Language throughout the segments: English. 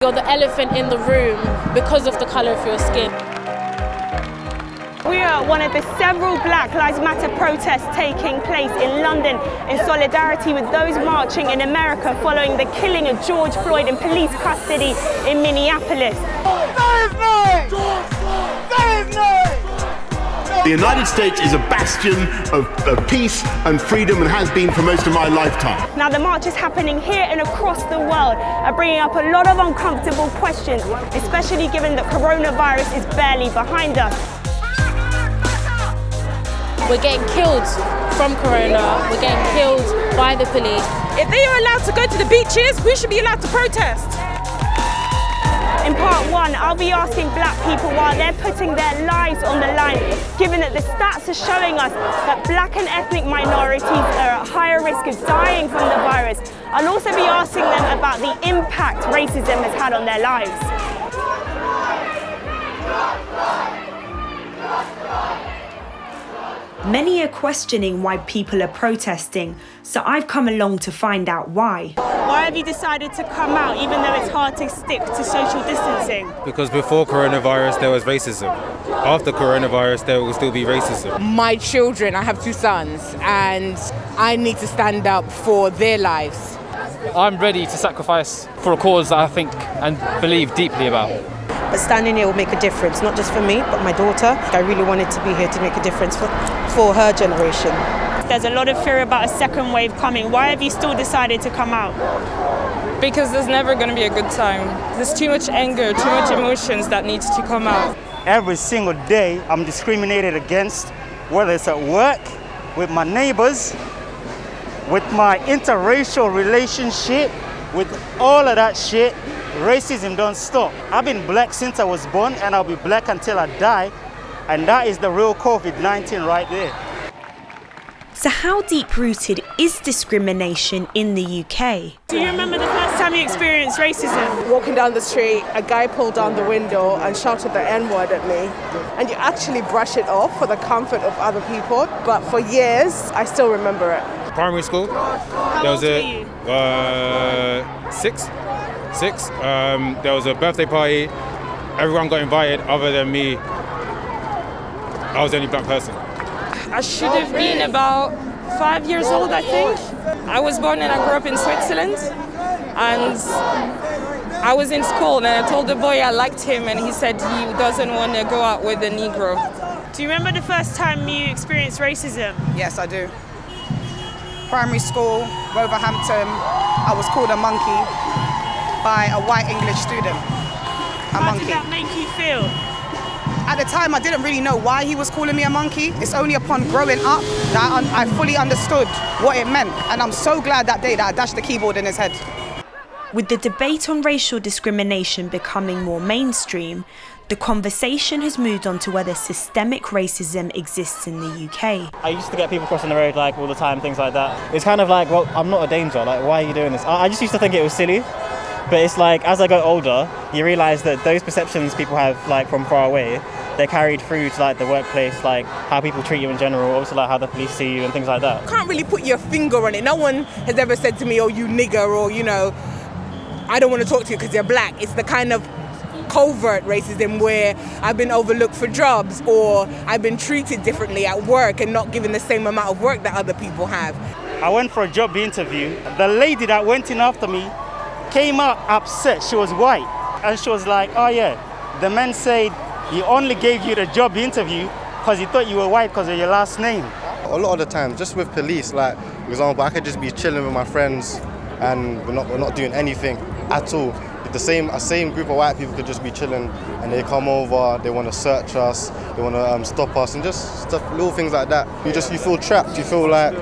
You're the elephant in the room because of the colour of your skin. We are at one of the several Black Lives Matter protests taking place in London in solidarity with those marching in America following the killing of George Floyd in police custody in Minneapolis. Save me! George Floyd! Save me! The United States is a bastion of peace and freedom and has been for most of my lifetime. Now the marches happening here and across the world are bringing up a lot of uncomfortable questions, especially given that coronavirus is barely behind us. We're getting killed from corona, we're getting killed by the police. If they are allowed to go to the beaches, we should be allowed to protest. In part one, I'll be asking Black people why they're putting their lives on the line, given that the stats are showing us that Black and ethnic minorities are at higher risk of dying from the virus. I'll also be asking them about the impact racism has had on their lives. Many are questioning why people are protesting, so I've come along to find out why. Why have you decided to come out, even though it's hard to stick to social distancing? Because before coronavirus, there was racism. After coronavirus, there will still be racism. My children, I have 2 sons, and I need to stand up for their lives. I'm ready to sacrifice for a cause that I think and believe deeply about. But standing here will make a difference, not just for me, but my daughter. I really wanted to be here to make a difference for her generation. There's a lot of fear about a second wave coming. Why have you still decided to come out? Because there's never going to be a good time. There's too much anger, too much emotions that needs to come out. Every single day I'm discriminated against, whether it's at work, with my neighbors, with my interracial relationship, with all of that shit. Racism don't stop. I've been Black since I was born, and I'll be Black until I die, and that is the real COVID-19 right there. So how deep-rooted is discrimination in the UK? Do you remember the first time you experienced racism? Walking down the street, a guy pulled down the window and shouted the N-word at me. And you actually brush it off for the comfort of other people, but for years, I still remember it. Primary school, there was six. There was a birthday party. Everyone got invited other than me. I was the only Black person. I should have been about 5 years old, I think. I was born and I grew up in Switzerland. And I was in school and I told the boy I liked him and he said he doesn't want to go out with a Negro. Do you remember the first time you experienced racism? Yes, I do. Primary school, Wolverhampton, I was called a monkey by a white English student. How did that make you feel? At the time, I didn't really know why he was calling me a monkey. It's only upon growing up that I fully understood what it meant. And I'm so glad that day that I dashed the keyboard in his head. With the debate on racial discrimination becoming more mainstream, the conversation has moved on to whether systemic racism exists in the UK. I used to get people crossing the road like all the time, things like that. It's kind of like, well, I'm not a danger, like why are you doing this? I just used to think it was silly. But it's like, as I got older, you realise that those perceptions people have like from far away, they're carried through to like the workplace, like how people treat you in general, also like how the police see you and things like that. Can't really put your finger on it. No one has ever said to me, oh, you nigger, or, you know, I don't want to talk to you because you're Black. It's the kind of covert racism where I've been overlooked for jobs or I've been treated differently at work and not given the same amount of work that other people have. I went for a job interview. The lady that went in after me came out upset. She was white and she was like, oh yeah, the man said he only gave you the job interview because he thought you were white because of your last name. A lot of the time, just with police, like for example, I could just be chilling with my friends and we're not doing anything at all. The same group of white people could just be chilling and they come over, they want to search us, they want to stop us and just stuff, little things like that. You feel trapped, you feel like,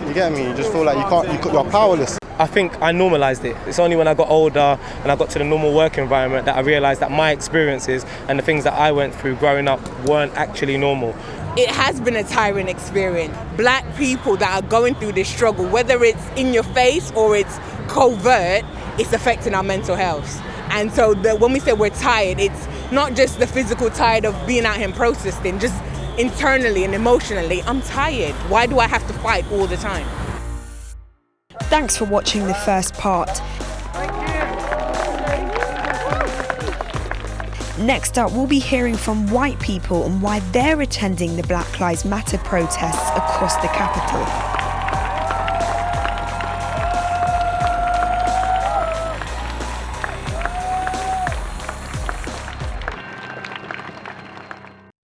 you get me, you just feel like you're powerless. I think I normalised it. It's only when I got older and I got to the normal work environment that I realised that my experiences and the things that I went through growing up weren't actually normal. It has been a tiring experience. Black people that are going through this struggle, whether it's in your face or it's covert, it's affecting our mental health. And so when we say we're tired, it's not just the physical tired of being out here and protesting, just internally and emotionally, I'm tired. Why do I have to fight all the time? Thanks for watching the first part. Next up, we'll be hearing from white people on why they're attending the Black Lives Matter protests across the capital.